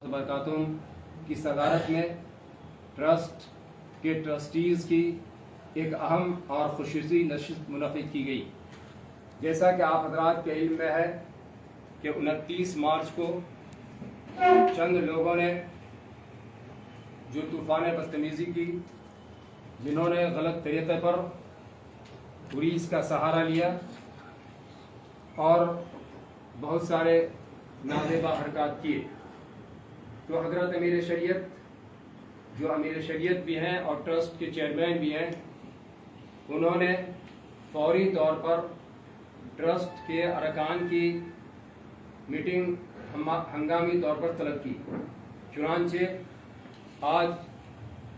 बरकातुहू की सदारत में ट्रस्ट के ट्रस्टीज़ की एक अहम और खुसूसी नशिस्त मुनक़िद की गई। जैसा कि आप हज़रात के इल्म में है कि 29 मार्च को चंद लोगों ने जो तूफ़ान बदतमीज़ी की, जिन्होंने गलत तरीक़े पर पुलिस का सहारा लिया और बहुत सारे नाजेबा हरकत किए, तो हज़रत अमीर शरीयत, जो अमीर शरीयत भी हैं और ट्रस्ट के चेयरमैन भी हैं, उन्होंने फौरी तौर पर ट्रस्ट के अरकान की मीटिंग हंगामी तौर पर तलब की। चुनांचे आज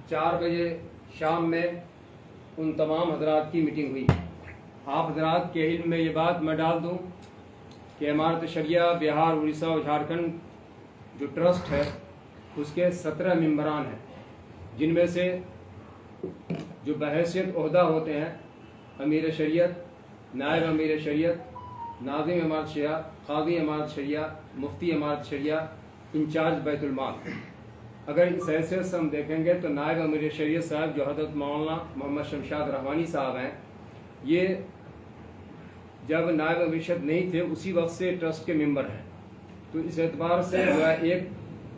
4 बजे शाम में उन तमाम हज़रात की मीटिंग हुई। आप हज़रात के इल्म में ये बात मैं डाल दूँ कि इमारत शरिया बिहार, उड़ीसा और झारखंड जो ट्रस्ट है उसके 17 मेंबरान हैं, जिनमें से जो बहैसियत ओहदा होते हैं अमीर शरीयत, नायब अमीर शरीयत, नाज़िम इमारत शरिया, काज़ी इमारत शरिया, मुफ्ती इमारत शरिया, इंचार्ज बैतुल माल। अगर इस हैसियत से हम देखेंगे तो नायब अमीर शरीयत साहब जो हज़रत मौलाना मोहम्मद शमशाद रहमानी साहब हैं, ये जब नायब अमीर शरीयत नहीं थे उसी वक्त से ट्रस्ट के मेंबर हैं। तो इस एतबार से जो है एक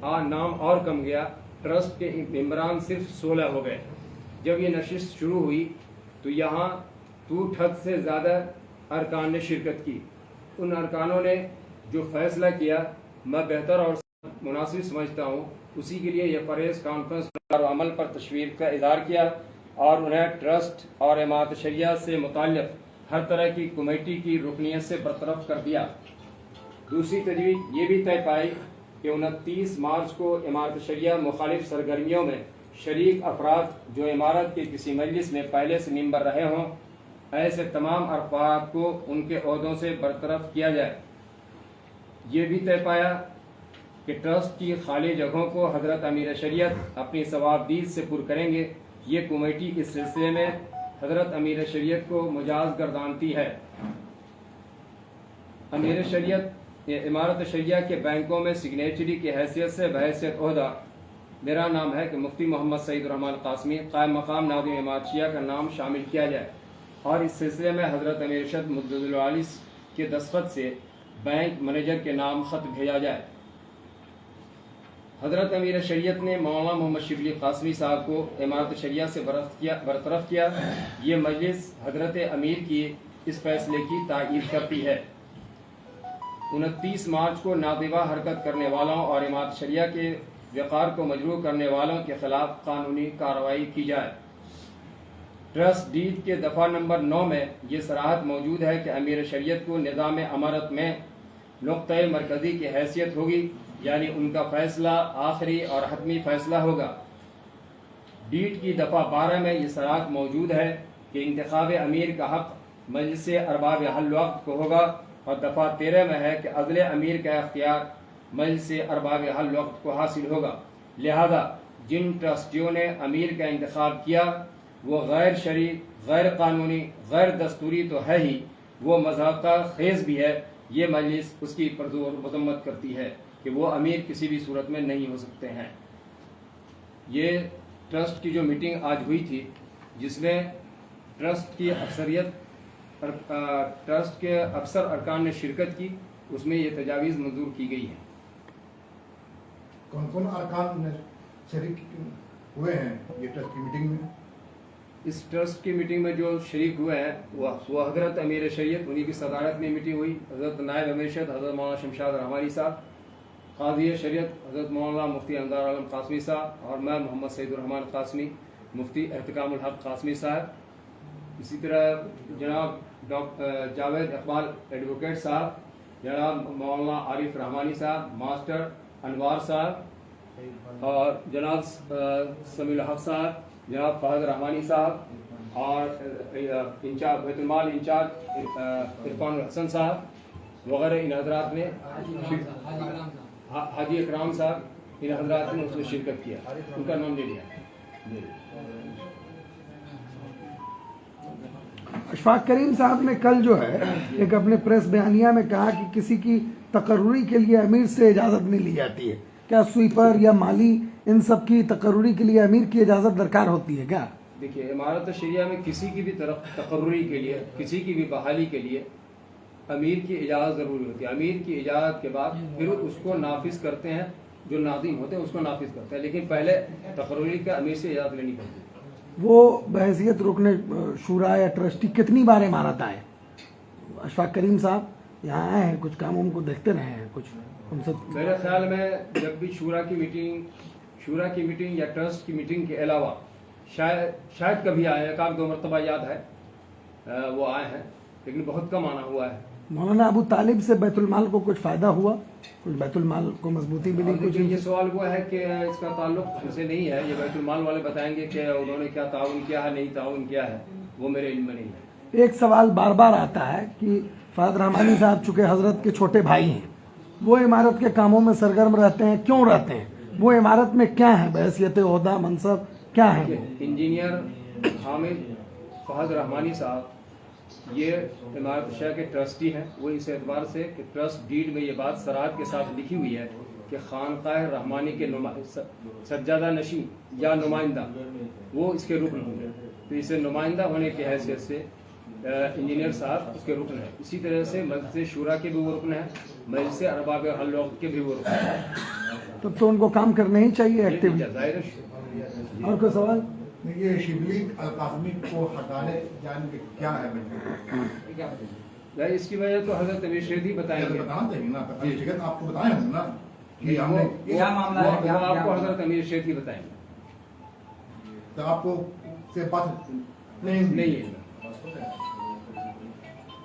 नाम और कम गया, ट्रस्ट के मेंबरान सिर्फ 16 हो गए। जब ये नशिस्त शुरू हुई तो यहाँ 2 से ज़्यादा अरकान ने शिरकत की। उन अरकानों ने जो फैसला किया मैं बेहतर और मुनासिब समझता हूँ, उसी के लिए यह प्रेस कॉन्फ्रेंस और अमल पर तशवीर का इज़हार किया और उन्हें ट्रस्ट और इमारत शरिया से मुताल्लिक़ हर तरह की कमेटी की रुकनियत से बरतरफ कर दिया। दूसरी तजवीज़ ये भी तय पाई कि 29 मार्च को इमारत शरिया मुखालिफ सरगर्मियों में शरीक अफराद जो इमारत के किसी मजलिस में पहले से मेंबर रहे हों, ऐसे तमाम अफराद को उनके ओहदों से बरतरफ किया जाए। ये भी तय पाया कि ट्रस्ट की खाली जगहों को हज़रत अमीर शरीयत अपनी सवाबदीद से पुर करेंगे। ये कमेटी इस सिलसिले में हज़रत अमीर शरीयत को मुजाज गर्दानती है। अमीर शरीयत इमारत शरिया के बैंकों में सिग्नेचरी की हैसियत से बहैसियत ओहदा मेरा नाम है कि मुफ्ती मोहम्मद सईदुर रहमान कासमी कायम मकाम नाज़िम इमारत शरिया का नाम शामिल किया जाए और इस सिलसिले में हज़रत अमीर शद मुद्दतुल वालिस के दस्तखत से बैंक मैनेजर के नाम ख़त भेजा जाए। हज़रत अमीर शरीयत ने मौलाना मोहम्मद शिबली कासमी साहब को इमारत शरिया से बरतरफ किया। ये मजलिस हज़रत अमीर की इस फैसले की ताकीद करती है। 29 मार्च को नादिबा हरकत करने वालों और इमारत शरिया के वक़ार को मजरूह करने वालों के खिलाफ कानूनी कार्रवाई की जाए। ट्रस्ट डीड के दफ़ा नंबर 9 में ये सराहत मौजूद है कि अमीर शरीयत को निज़ाम अमारत में नुक़्ता मरकज़ी की हैसियत होगी, यानी उनका फैसला आखिरी और हतमी फैसला होगा। डीड की दफ़ा 12 में ये सराहत मौजूद है कि इंतखाब अमीर का हक़ मजलिस अरबाब हल वक्त को होगा और दफ़ा 13 में है कि अज़ले अमीर का इख्तियार मजलिस अरबाब हल वक्त को हासिल होगा। लिहाजा जिन ट्रस्टियों ने अमीर का इंतखाब किया वो गैर शरई, गैर कानूनी, गैर दस्तूरी तो है ही, वो मज़ाक़ा खेज़ भी है। ये मजलिस उसकी परज़ोर मज़म्मत करती है कि वो अमीर किसी भी सूरत में नहीं हो सकते हैं। ये ट्रस्ट की जो मीटिंग आज हुई थी, जिसमें ट्रस्ट की अक्सरियत ट्रस्ट के अक्सर अरकान ने शिरकत की, उसमें ये तजावीज़ मंजूर की गई है। कौन कौन अरकान ने शरीक हुए हैं ये ट्रस्ट की मीटिंग में? इस ट्रस्ट की मीटिंग में जो शरीक हुए हैं वो हज़रत अमीर शरीयत, उन्हीं की सदारत में मीटिंग हुई। हज़रत नायब अमीर शरीयत हज़रत मौलाना शमशाद रहमानी साहब, काज़ी शरीयत हज़रत मौलाना मुफ्ती अंजार आलम कासमी साहब और मैं मोहम्मद सईदुर रहमान कासमी, मुफ्ती एहतिकामुल हक कासमी साहब। इसी तरह जनाब डॉक्टर जावेद इकबाल एडवोकेट साहब, जनाब मौलाना आरिफ रहमानी साहब, मास्टर अनवार साहब और जनाब समील हक साहब, जनाब फ़हद रहमानी साहब और इंचार्ज बैतुल माल इंचार्ज इरफान हसन साहब वगैरह, इन हजरात ने हाजी इकराम साहब, इन हजरात ने उसमें शिरकत किया। उनका नाम ले लिया। अशफाक करीम साहब ने कल जो है एक अपने प्रेस बयानिया में कहा कि किसी की तकर्रुरी के लिए अमीर से इजाज़त नहीं ली जाती है। क्या स्वीपर या माली इन सब की तकर्रुरी के लिए अमीर की इजाज़त दरकार होती है क्या? देखिए, इमारत शरिया में किसी की भी तरफ तकर्रुरी के लिए, किसी की भी बहाली के लिए अमीर की इजाज़त ज़रूरी होती है। अमीर की इजाज़त के बाद फिर उसको नाफिज करते हैं, जो नाज़िम होते हैं उसको नाफिज करते हैं, लेकिन पहले तकर्रुरी का अमीर से इजाज़त लेनी पड़ती है। वो बहैसियत रुकने शूरा या ट्रस्टी कितनी बार इमारत आए? अशफाक करीम साहब यहाँ आए हैं, कुछ काम उनको देखते रहे हैं, कुछ उनसे मेरे ख्याल में जब भी शूरा की मीटिंग या ट्रस्ट की मीटिंग के अलावा शायद कभी आए हैं, एक दो मरतबा याद है वो आए हैं, लेकिन बहुत कम आना हुआ है। मौलाना अबू तालिब से बैतुलमाल को कुछ फ़ायदा हुआ? कुछ बैतुलमाल को मजबूती मिली? कुछ ये सवाल वो है कि इसका ताल्लुक हमसे नहीं है, ये बैतुलमाल वाले बताएंगे कि उन्होंने क्या ताउन किया है, नहीं ताउन किया है, वो मेरे इल्म में नहीं है। एक सवाल बार बार आता है कि फ़ाद रहमानी साहब चूँकि हज़रत के छोटे भाई हैं, वो इमारत के कामों में सरगर्म रहते हैं, क्यों रहते हैं? वो इमारत में क्या है, बहैसियत ओहदा मनसब क्या है? इंजीनियर हामिद फ़ाद रहमानी साहब ये इमारत शहर के ट्रस्टी हैं। वो इस एतबार से कि ट्रस्ट डीड में ये बात सराहत के साथ लिखी हुई है कि खानकाह रहमानी के सज्जादा नशी या नुमाइंदा वो इसके रुकन होंगे, तो इसे नुमाइंदा होने की हैसियत से इंजीनियर साहब उसके रुकन है। इसी तरह से मजलिस शूरा के भी वो रुकन है, मजलिस अरबाब हल्लौक़ के भी वो रुकन है। तब तो उनको काम करना ही चाहिए एक्टिवली। और कोई सवाल? ये शिबली अल-काज़मी को हटाने जाने के क्या है? इसकी वजह तो हजरत अमीर शेदी बताएंगे। बताना चाहिए ना, आपको बताए होंगे ना कि हमने क्या मामला है, वो आपको हजरत अमीर शेदी बताएंगे। तो आपको से बात नहीं है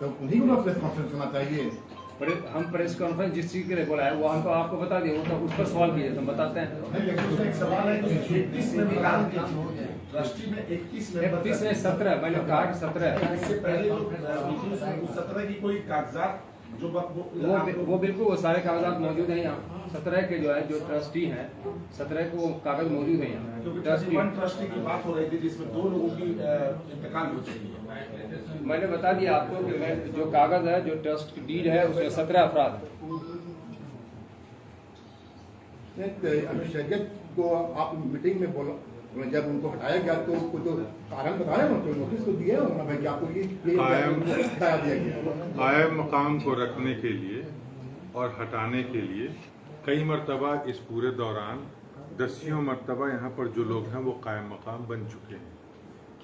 तो उन्हीं को प्रेस कॉन्फ्रेंस करना चाहिए। हम प्रेस कॉन्फ्रेंस जिस चीज के लिए बोला है वो हम तो आपको बता दें, वो तो उस पर सवाल कीजिए, हम बताते हैं। एक सवाल है कि 31 में ट्रस्टी में 31 में 17 मैंने कहा कि 17 इससे पहले 17 की कोई कागजात जो वो बिल्कुल वो सारे कागजात मौजूद हैं यहाँ। 17 के जो है जो ट्रस्टी हैं 17 को कागज मौजूद हैं यहाँ। ट्रस्टी की बात हो रही थी जिसमें 2 लोगों की इंतकाल हो चुकी है। मैंने बता दिया आपको कि मैं जो कागज है जो ट्रस्ट की डीड है उसमें 17 अफराद अभी शरीयत को आप मीटिंग में बोला, जब उनको हटाया गया तो तो कारण बताया ना, तो नोटिस तो दिया होगा भाई कि आपको ये हटा दिया गया। कायम मकाम को रखने के लिए और हटाने के लिए कई मरतबा इस पूरे दौरान दसियों मरतबा यहाँ पर जो लोग हैं वो कायम मकाम बन चुके हैं।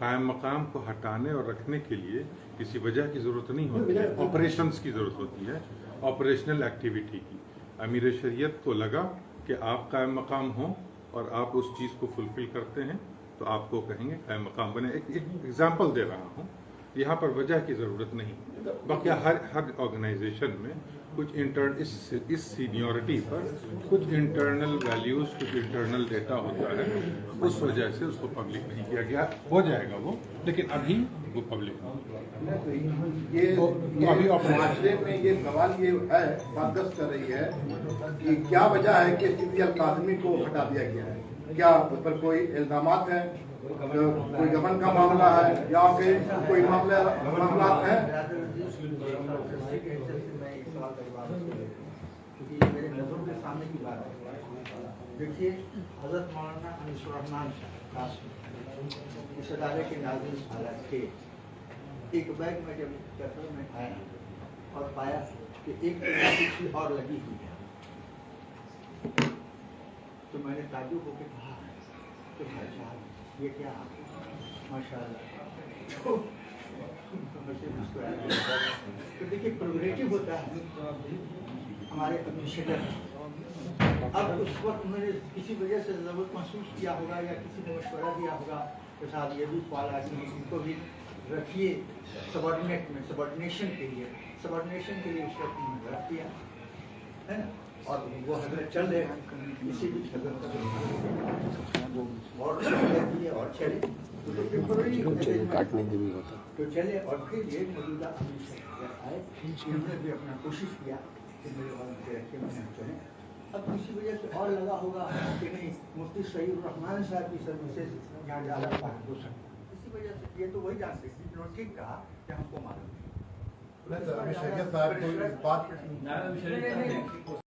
कायम मकाम को हटाने और रखने के लिए किसी वजह की ज़रूरत नहीं होती है, ऑपरेशंस की ज़रूरत होती है, ऑपरेशनल एक्टिविटी की। अमीर शरीयत को लगा कि आप कायम मकाम हों और आप उस चीज़ को फुलफिल करते हैं तो आपको कहेंगे कायम मकाम बने। एक एग्जांपल दे रहा हूँ, यहाँ पर वजह की ज़रूरत नहीं। बाकी हर ऑर्गेनाइजेशन में कुछ इस सीनियरिटी पर कुछ इंटरनल वैल्यूज़, कुछ इंटरनल डेटा होता है, उस वजह से उसको पब्लिक नहीं किया गया। हो जाएगा वो, लेकिन अभी वो पब्लिक ये अभी माशरे में ये सवाल ये है, बात कर रही है कि क्या वजह है कि शिबली अल-काज़मी को हटा दिया गया है? क्या उस पर कोई इल्जामात है, कोई गबन का मामला है या फिर कोई मामला है? मेरे नजरों के सामने की बात है। देखिए, हजरत मौलाना अनीसुर रहमान साहब इस अदालत के नाज़िम हालात के एक बैग में जब चक्कर में आया और पाया कि एक किसी और लगी हुई है, तो मैंने ताज्जुब होकर कहा कि भाई साहब ये क्या माशाअल्लाह। तो देखिए, प्रोग्रेसिव होता है हमारे एडमिनिस्ट्रेटर। अब उस वक्त मैंने किसी वजह से ज़रूरत महसूस किया होगा या किसी ने मशवरा दिया होगा तो साहब ये भी सवाल आती है, इनको भी रखिए सबॉर्डिनेट में, सबॉर्डिनेशन के लिए उसका रख दिया है ना। और वो हजरत चल रहे हैं किसी भी हजरत और चले काटने के भी होता तो चले। और फिर ये मौजूदा आए, उन्होंने भी अपना कोशिश किया कि मेरे वालों से रख के मैंने चले। अब किसी वजह से और लगा होगा कि नहीं मुफ्ती सईद रहमान साहब की सर्विसेज यहाँ ज़्यादा हो सकती, इसी वजह से ये तो वही जानते थे, उन्होंने ठीक कहा कि हमको मालूम नहीं सर, अभी शरीयत साहब को इस बात